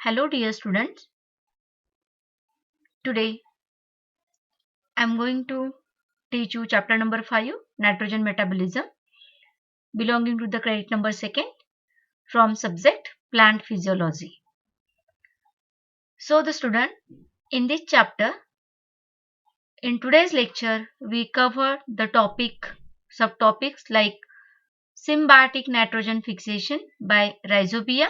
Hello dear students. Today I am going to teach you chapter number 5, nitrogen metabolism, belonging to the credit number 2nd from subject plant physiology. So the student, in this chapter, in today's lecture we cover the subtopics like symbiotic nitrogen fixation by Rhizobia,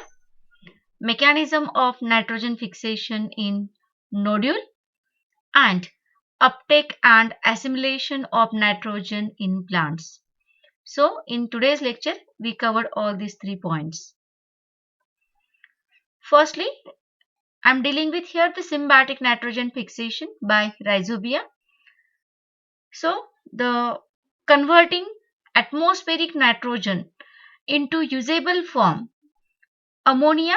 mechanism of nitrogen fixation in nodule, and uptake and assimilation of nitrogen in plants. So in today's lecture, we covered all these 3 points. Firstly, I'm dealing with here the symbiotic nitrogen fixation by Rhizobia. So the converting atmospheric nitrogen into usable form, ammonia,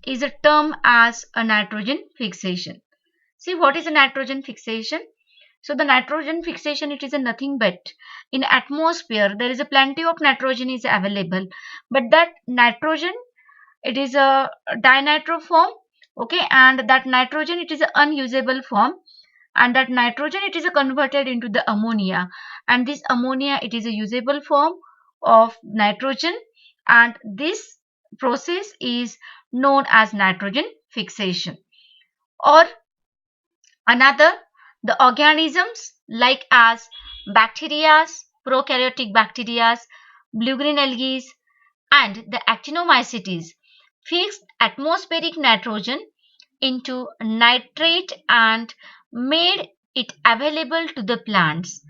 is a term as a nitrogen fixation. See, what is a nitrogen fixation? So the nitrogen fixation, it is a nothing but in atmosphere there is a plenty of nitrogen is available, but that nitrogen, it is a dinitro form, okay, and that nitrogen, it is an unusable form, and that nitrogen, it is a converted into the ammonia, and this ammonia, it is a usable form of nitrogen, and this process is known as nitrogen fixation. Or another, the organisms like as bacteria, prokaryotic bacteria, blue-green algae, and the actinomycetes fixed atmospheric nitrogen into nitrate and made it available to the plants.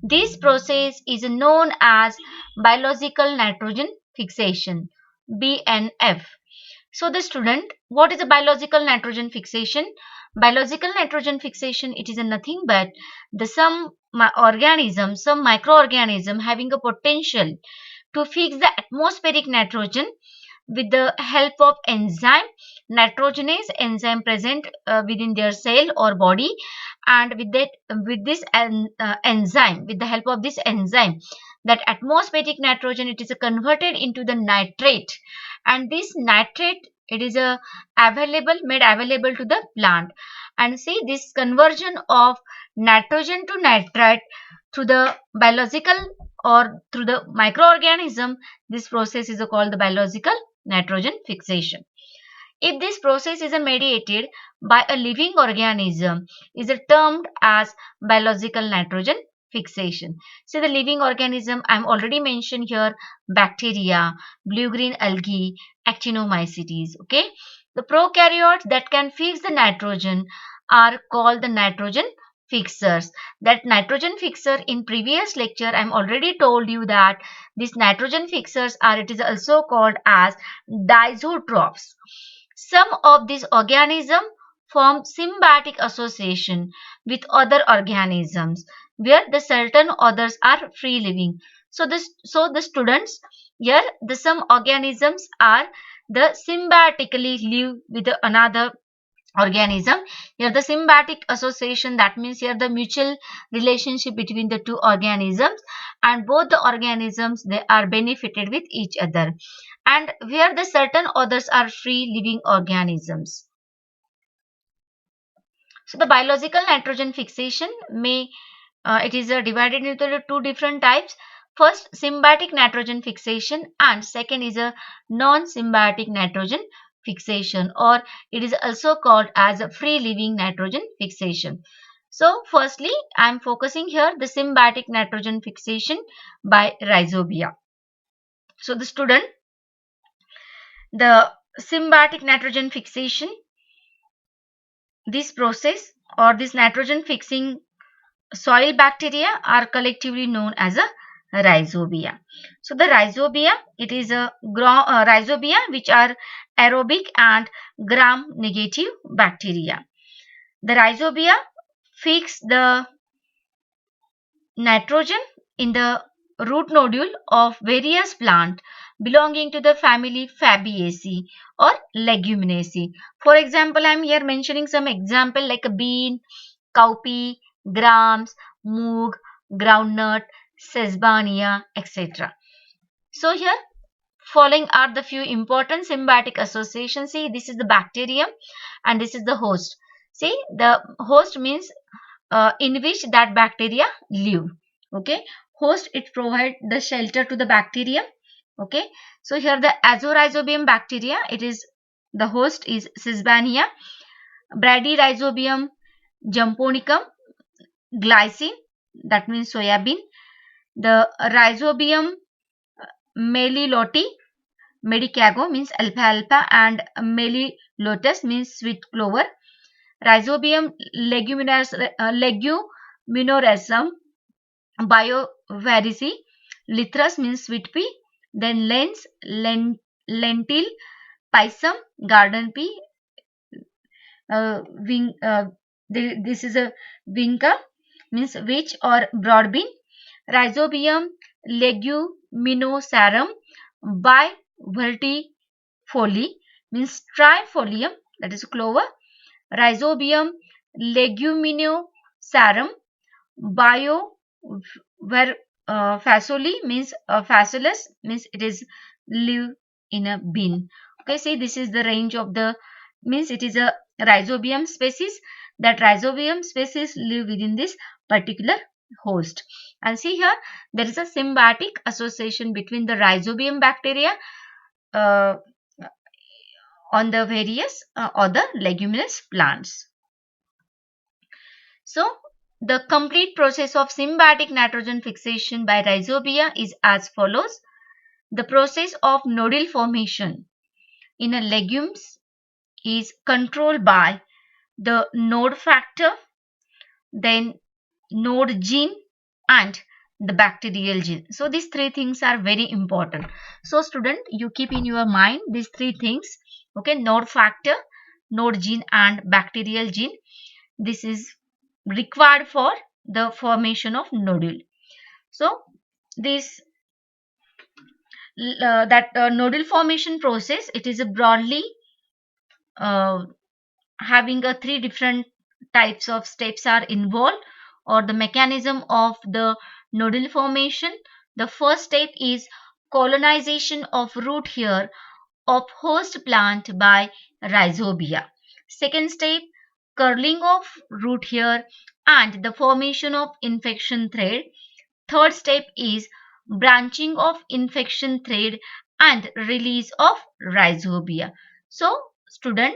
This process is known as biological nitrogen fixation, BNF. So the student, what is a biological nitrogen fixation? Biological nitrogen fixation, it is a nothing but the some organism, some microorganism having a potential to fix the atmospheric nitrogen with the help of enzyme, nitrogenase enzyme present within their cell or body, and with this enzyme, with the help of this enzyme, that atmospheric nitrogen, it is converted into the nitrate, and this nitrate, it is made available to the plant. And see, this conversion of nitrogen to nitrate through the biological or through the microorganism, this process is called the biological nitrogen fixation. If this process is mediated by a living organism, is termed as biological nitrogen fixation. So the living organism, I'm already mentioned here, bacteria, blue-green algae, actinomycetes. Okay, the prokaryotes that can fix the nitrogen are called the nitrogen fixers. That nitrogen fixer, in previous lecture I'm already told you that these nitrogen fixers are, it is also called as disotrophs. Some of these organisms form symbiotic association with other organisms, where the certain others are free living. So the students, here the some organisms are the symbiotically live with another organism. Here the symbiotic association, that means here the mutual relationship between the two organisms, and both the organisms, they are benefited with each other, and where the certain others are free living organisms. So the biological nitrogen fixation may it is divided into the two different types. First, symbiotic nitrogen fixation, and second is a non-symbiotic nitrogen fixation, or it is also called as a free living nitrogen fixation. So firstly, I am focusing here the symbiotic nitrogen fixation by Rhizobia. So the student, the symbiotic nitrogen fixation, this process or this nitrogen fixing soil bacteria are collectively known as a Rhizobia. So the Rhizobia, it is a Rhizobia which are aerobic and gram negative bacteria. The Rhizobia fix the nitrogen in the root nodule of various plants belonging to the family Fabaceae or Leguminosae. For example, I am here mentioning some example like a bean, cowpea, grams, moog, groundnut, sesbania, etc. So here Following are the few important symbiotic associations. See, this is the bacterium and this is the host. See, the host means in which that bacteria live. Okay, host, it provide the shelter to the bacterium. Okay, so here the Azorhizobium bacteria, it is the host is Sysbania, Bradyrhizobium japonicum, glycine, that means soybean, the Rhizobium meliloti, medicago means alfalfa, and melilotus means sweet clover, Rhizobium leguminosarum, biovarici, Lythras means sweet pea, then lentil, pisum, garden pea, wing, this is a vinca means witch or broad bean, Rhizobium leguminosarum, biverticoli means trifolium, that is clover, Rhizobium leguminosarum, bio where fasoli means fasolus means it is live in a bin. Okay, see, this is the range of the, means it is a Rhizobium species. That Rhizobium species live within this particular host. And see here, there is a symbiotic association between the Rhizobium bacteria uh, on the various other leguminous plants. So, the complete process of symbiotic nitrogen fixation by Rhizobia is as follows. The process of nodule formation in a legumes is controlled by the node factor, then node gene, and the bacterial gene. So these three things are very important. So student, you keep in your mind these three things. Okay, node factor, node gene, and bacterial gene. This is required for the formation of nodule. So this nodule formation process, it is a broadly uh, having a three different types of steps are involved, or the mechanism of the nodule formation. The first step is colonization of root hair of host plant by Rhizobia. Second step, curling of root hair and the formation of infection thread. Third step is branching of infection thread and release of Rhizobia. So student,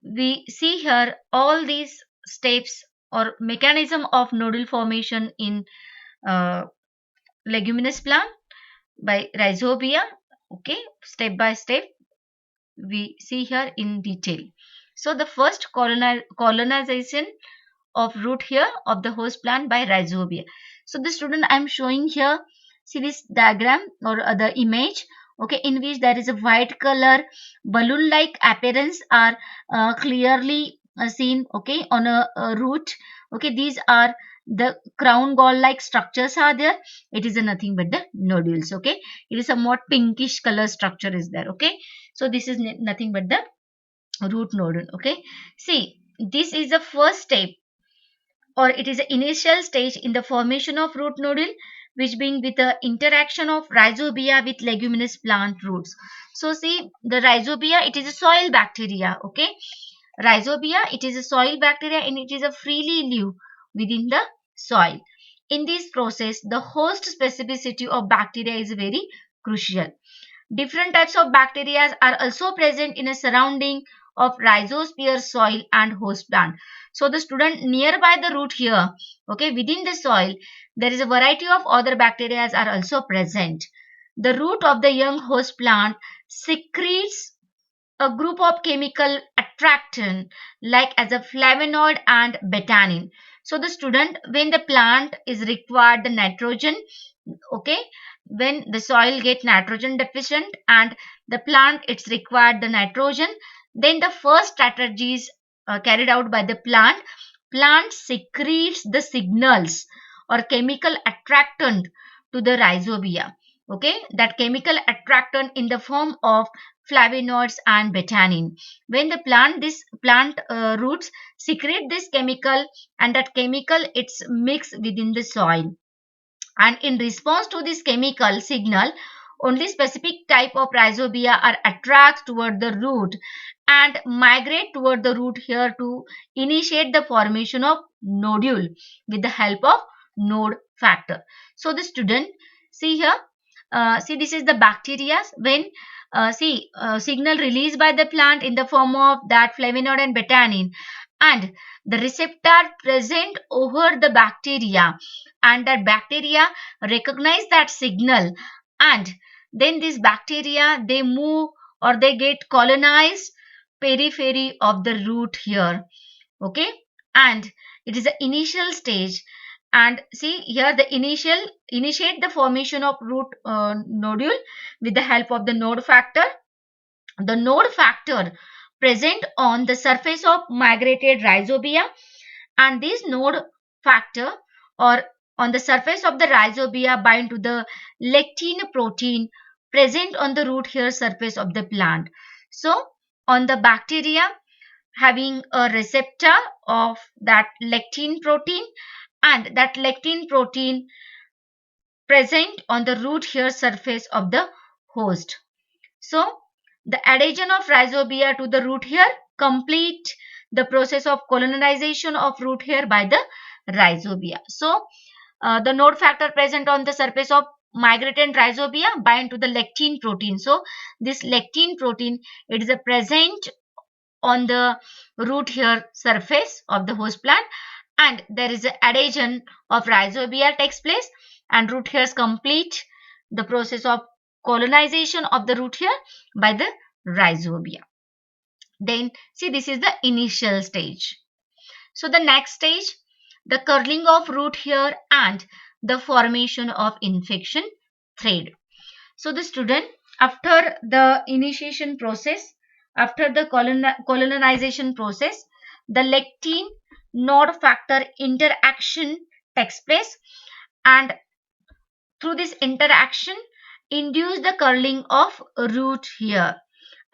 we see here all these steps or mechanism of nodule formation in uh, leguminous plant by Rhizobia. Okay, step by step we see here in detail. So the first colonization of root hair of the host plant by Rhizobia. So the student, I am showing here, see this diagram or the image, okay, in which there is a white color balloon like appearance are clearly seen, okay, on a root. Okay, these are the crown gall like structures are there. It is nothing but the nodules. Okay, it is somewhat pinkish color structure is there. Okay, so this is nothing but the root nodule. Okay, see, this is the first step, or it is the initial stage in the formation of root nodule, which being with the interaction of Rhizobia with leguminous plant roots. So see, the Rhizobia, it is a soil bacteria. Okay, Rhizobia, it is a soil bacteria and it is a freely live within the soil. In this process, the host specificity of bacteria is very crucial. Different types of bacteria are also present in a surrounding of rhizosphere soil and host plant. So the student, nearby the root here, okay, within the soil, there is a variety of other bacteria are also present. The root of the young host plant secretes a group of chemical attractant like as a flavonoid and betanin. So the student, when the plant is required the nitrogen, okay, when the soil get nitrogen deficient and the plant it's required the nitrogen, then the first strategies carried out by the plant secretes the signals or chemical attractant to the rhizobia. Okay, that chemical attractant in the form of flavonoids and betanin. When the plant roots secrete this chemical, and that chemical it's mixed within the soil, and in response to this chemical signal, Only specific type of rhizobia are attract toward the root and migrate toward the root here to initiate the formation of nodule with the help of node factor. So the student, see here, see this is the bacteria. When signal released by the plant in the form of that flavonoid and betanin, and the receptor present over the bacteria, and that bacteria recognize that signal, and then these bacteria they move or they get colonized periphery of the root here. Okay, and it is the initial stage. And see here, the initiate the formation of root nodule with the help of the node factor. The node factor present on the surface of migrated rhizobia, and this node factor or on the surface of the rhizobia bind to the lectin protein present on the root hair surface of the plant. So on the bacteria having a receptor of that lectin protein, and that lectin protein present on the root hair surface of the host. So the adhesion of rhizobia to the root hair complete the process of colonization of root hair by the rhizobia. So the node factor present on the surface of migratant rhizobia bind to the lectin protein. So this lectin protein, it is a present on the root hair surface of the host plant, and there is a adhesion of rhizobia takes place, and root hairs complete the process of colonization of the root hair by the rhizobia. Then see, this is the initial stage. So the next stage, the curling of root hair and the formation of infection thread. So the student, after the initiation process, after the colonization process, the lectin node factor interaction takes place, and through this interaction induce the curling of root hair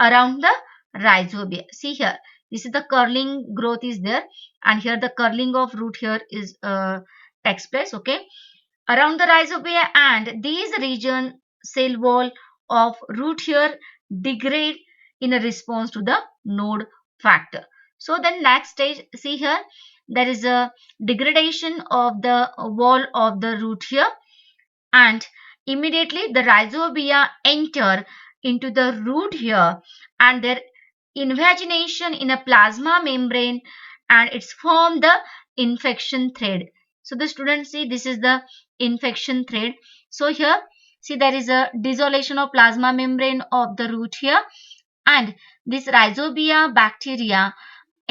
around the rhizobia. See here, this is the curling growth is there, and here the curling of root hair is takes place. Okay, around the rhizobia, and these region cell wall of root hair degrade in a response to the node factor. So then next stage, see here, there is a degradation of the wall of the root hair, and immediately the rhizobia enter into the root hair, and their invagination in a plasma membrane, and it's form the infection thread. So the students, see this is the infection thread. So here, see there is a dissolution of plasma membrane of the root hair, and this rhizobia bacteria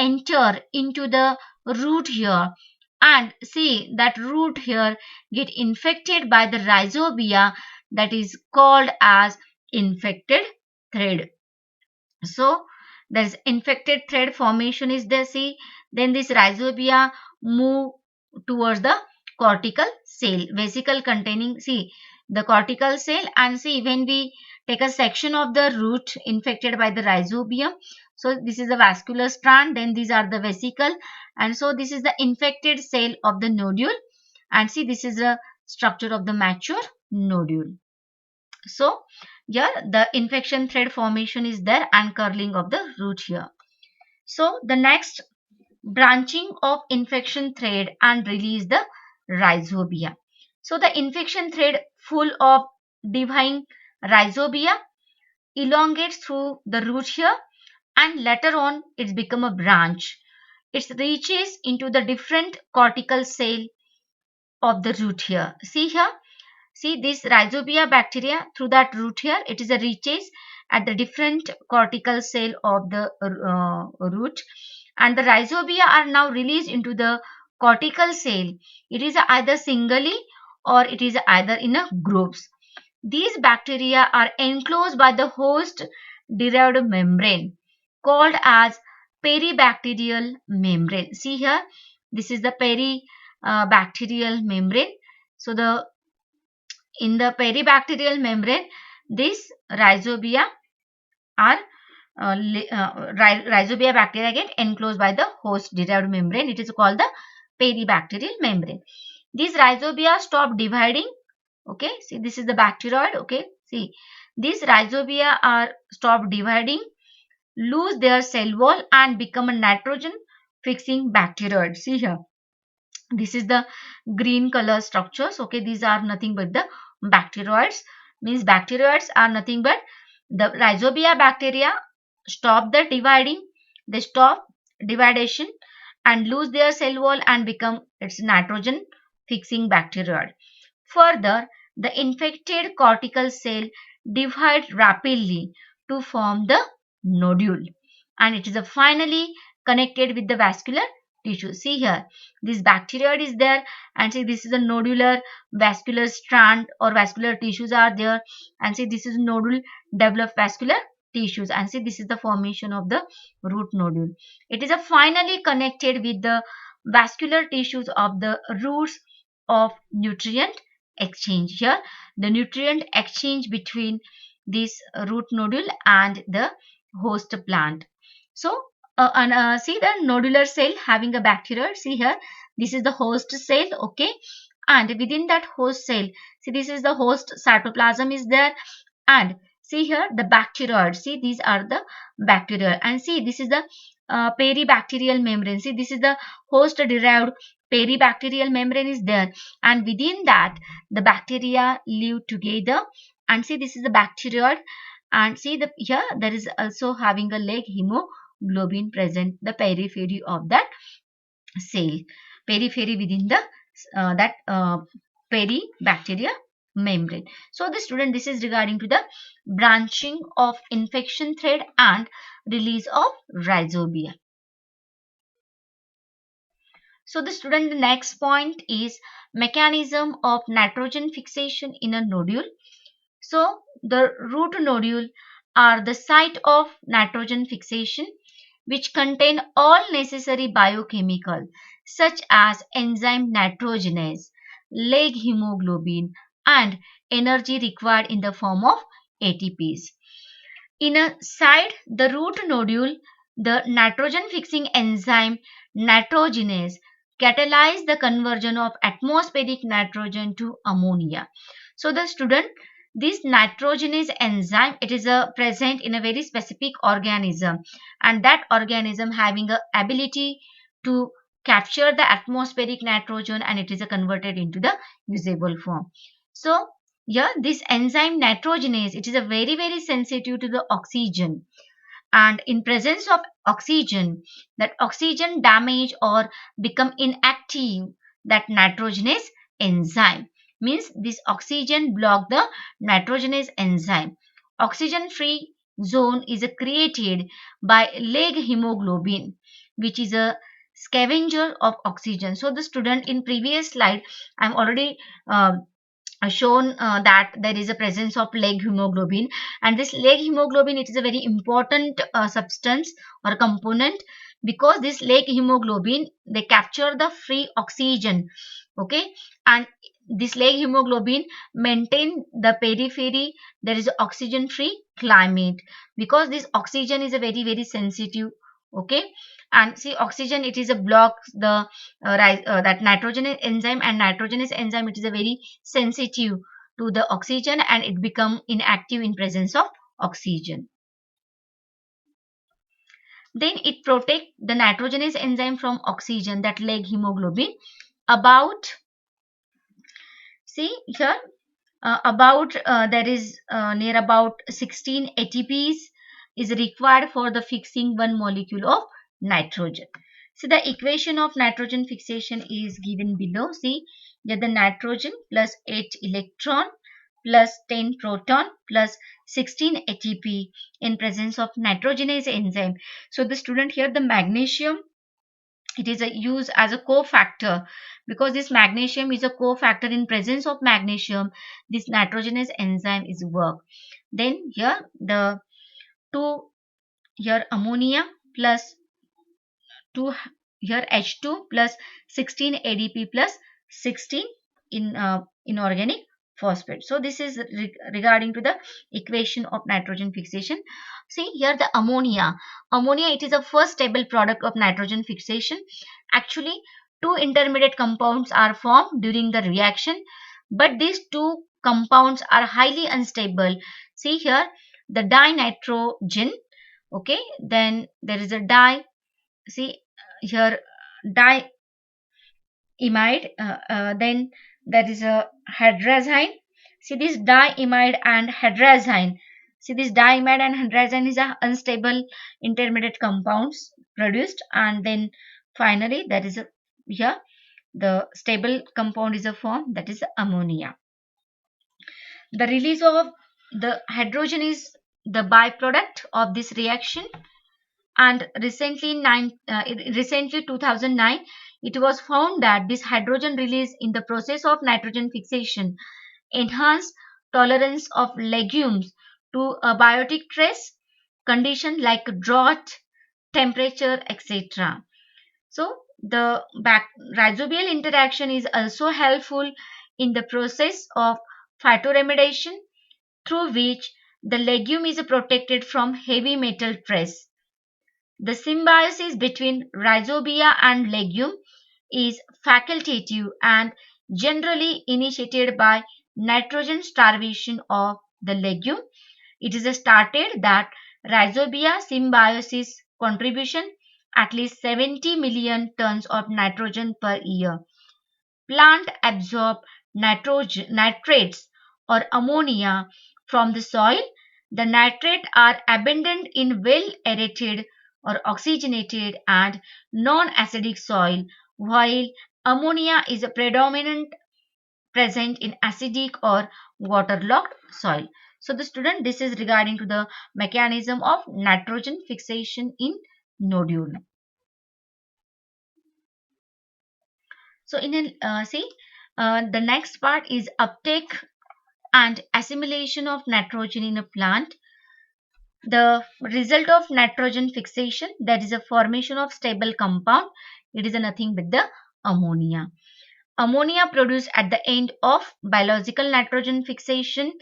enter into the root hair, and see that root hair get infected by the rhizobia, that is called as infected thread. So there is infected thread formation is there. See, then this rhizobia move towards the cortical cell, vesicle containing, see the cortical cell, and see when we take a section of the root infected by the rhizobium, so this is the vascular strand, then these are the vesicle, and so this is the infected cell of the nodule, and see this is the structure of the mature nodule. So here the infection thread formation is there and curling of the root here. So the next, branching of infection thread and release the rhizobia. So the infection thread full of divine rhizobia elongates through the root here, and later on it's become a branch. It reaches into the different cortical cell of the root here. See here, see this rhizobia bacteria through that root here, it is a reaches at the different cortical cell of the root, and the rhizobia are now released into the cortical cell. It is either singly or it is either in a groups. These bacteria are enclosed by the host derived membrane called as peribacterial membrane. See here, this is the peribacterial membrane. So the in the peribacterial membrane, this rhizobia are rhizobia bacteria get enclosed by the host derived membrane. It is called the peribacterial membrane. These rhizobia stop dividing. Okay, see this is the bacteroid. Okay, See, these rhizobia are stop dividing, lose their cell wall and become a nitrogen fixing bacteroid. See here, this is the green color structures. Okay, these are nothing but the bacteroids. Means bacteroids are nothing but the rhizobia bacteria stop the dividing, they stop dividation and lose their cell wall and become its nitrogen fixing bacteroid. Further, the infected cortical cell divide rapidly to form the nodule, and it is finally connected with the vascular tissue. See here, this bacteroid is there, and see this is a nodular vascular strand or vascular tissues are there, and see this is nodule develop vascular tissues, and see this is the formation of the root nodule. It is finally connected with the vascular tissues of the roots of nutrient exchange. Here the nutrient exchange between this root nodule and the host plant. So see the nodular cell having a bacteria. See here, this is the host cell. Okay, and within that host cell, see this is the host cytoplasm is there, and see here the bacteroid. See, these are the bacteria, and see this is the peribacterial membrane. See, this is the host derived peribacterial membrane is there, and within that the bacteria live together, and see this is the bacteroid, and see the here there is also having a leg hemoglobin present the periphery of that cell, periphery within the that peribacteria membrane. So the student, this is regarding to the branching of infection thread and release of rhizobia. So the student, the next point is mechanism of nitrogen fixation in a nodule. So the root nodule are the site of nitrogen fixation, which contain all necessary biochemical such as enzyme nitrogenase, leg hemoglobin and energy required in the form of ATPs. Inside the root nodule, the nitrogen fixing enzyme nitrogenase catalyze the conversion of atmospheric nitrogen to ammonia. So the student, this nitrogenase enzyme, it is present in a very specific organism, and that organism having a ability to capture the atmospheric nitrogen, and it is converted into the usable form. So yeah, this enzyme nitrogenase, it is a very sensitive to the oxygen, and in presence of oxygen, that oxygen damage or become inactive that nitrogenase enzyme. Means this oxygen block the nitrogenase enzyme. Oxygen free zone is created by leg hemoglobin, which is a scavenger of oxygen. So the student, in previous slide I'm already shown that there is a presence of leg hemoglobin, and this leg hemoglobin, it is a very important substance or component, because this leg hemoglobin, they capture the free oxygen. Okay, and this leg hemoglobin maintain the periphery, there is oxygen free climate, because this oxygen is a very sensitive. Okay, and see oxygen, it is a block the that nitrogenase enzyme, and nitrogenase enzyme, it is a very sensitive to the oxygen, and it become inactive in presence of oxygen. Then it protect the nitrogenase enzyme from oxygen, that leg hemoglobin. About, see here, about there is near about 16 ATPs is required for the fixing one molecule of nitrogen. So the equation of nitrogen fixation is given below. See that the nitrogen plus 8 electron plus 10 proton plus 16 ATP in presence of nitrogenase enzyme. So the student, here the magnesium, it is a used as a cofactor, because this magnesium is a cofactor. In presence of magnesium, this nitrogenase enzyme is work. Then here the 2, here ammonia plus 2, here H2 plus 16 ADP plus 16 in inorganic phosphate. So this is regarding to the equation of nitrogen fixation. See here the ammonia. Ammonia, it is a first stable product of nitrogen fixation. Actually, two intermediate compounds are formed during the reaction, but these two compounds are highly unstable. See here, the dinitrogen, okay, then there is a see here, diimide, then there is a hydrazine. See this diimide and hydrazine. See this diimide and hydrazine is a unstable intermediate compounds produced, and then finally there is a here the stable compound is a form, that is ammonia. The release of the hydrogen is the byproduct of this reaction, and recently 2009 it was found that this hydrogen release in the process of nitrogen fixation enhanced tolerance of legumes to a biotic stress condition like drought, temperature, etc. So the rhizobial interaction is also helpful in the process of phytoremediation, through which the legume is protected from heavy metal stress. The symbiosis between rhizobia and legume is facultative and generally initiated by nitrogen starvation of the legume. It is started that Rhizobia symbiosis contribution at least 70 million tons of nitrogen per year. Plant absorb nitrates or ammonia from the soil. The nitrates are abundant in well aerated or oxygenated and non-acidic soil, while ammonia is a predominant present in acidic or waterlogged soil. So the student, this is regarding to the mechanism of nitrogen fixation in nodule. So in a, the next part is uptake and assimilation of nitrogen in a plant. The result of nitrogen fixation, that is a formation of stable compound, it is nothing but the ammonia. Ammonia produced at the end of biological nitrogen fixation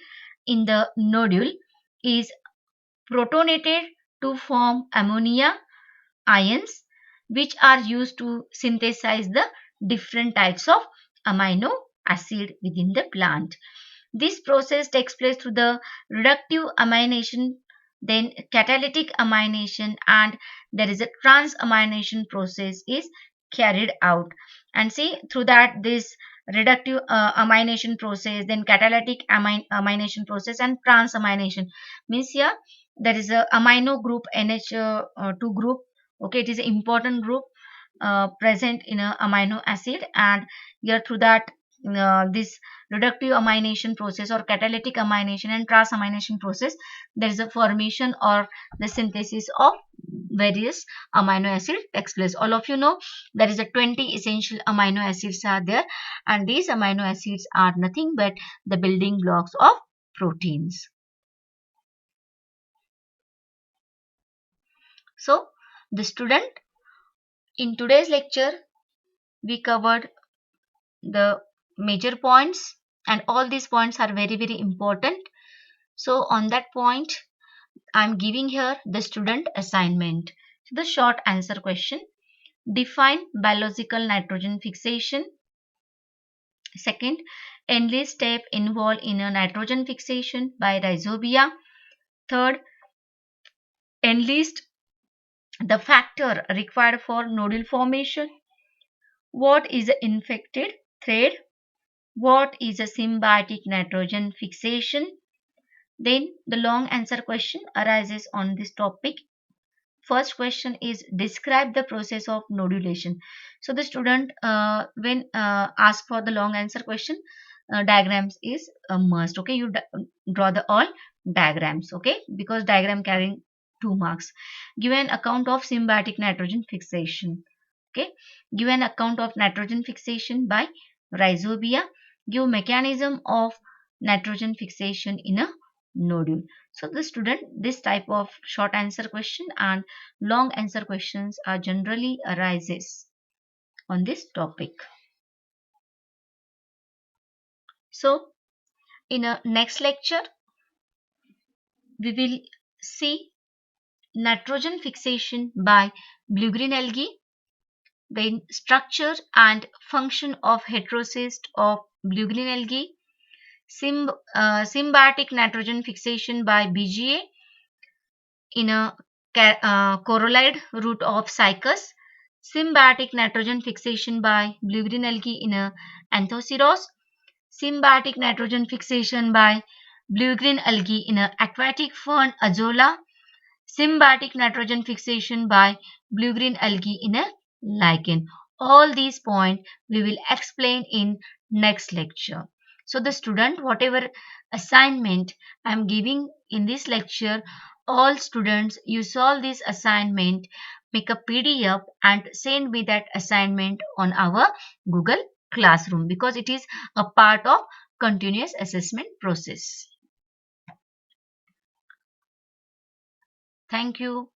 in the nodule is protonated to form ammonia ions, which are used to synthesize the different types of amino acid within the plant. This process takes place through the reductive amination, then catalytic amination, and there is a transamination process is carried out. And see, through that this reductive amination process, then catalytic amination process, and transamination means here there is a amino group NH2 group. Okay, it is an important group present in a amino acid, and here through that this reductive amination process or catalytic amination and transamination process, there is a formation or the synthesis of various amino acid takes place. All of you know there is a 20 essential amino acids are there, and these amino acids are nothing but the building blocks of proteins. So the student, in today's lecture we covered the major points, and all these points are very important. So on that point I'm giving here the student assignment. So the short answer question: define biological nitrogen fixation. Second, enlist step involved in a nitrogen fixation by rhizobia. Third, enlist the factor required for nodule formation. What is the infected thread? What is a symbiotic nitrogen fixation? Then the long answer question arises on this topic. First question is describe the process of nodulation. So the student when asked for the long answer question, diagrams is a must. Okay, you draw the all diagrams, okay, because diagram carrying 2 marks. Give an account of symbiotic nitrogen fixation. Okay, give an account of nitrogen fixation by rhizobia. Give mechanism of nitrogen fixation in a nodule. So the student, this type of short answer question and long answer questions are generally arises on this topic. So in a next lecture we will see nitrogen fixation by blue-green algae, then structure and function of heterocyst of blue-green algae, symbiotic nitrogen fixation by BGA in a coralloid root of cycas, symbiotic nitrogen fixation by blue-green algae in a anthoceros, symbiotic nitrogen fixation by blue-green algae in a aquatic fern azolla, symbiotic nitrogen fixation by blue-green algae in a lichen. All these points we will explain in next lecture. So the student, whatever assignment I am giving in this lecture, all students, you solve this assignment, make a PDF and send me that assignment on our Google Classroom because it is a part of continuous assessment process. Thank you.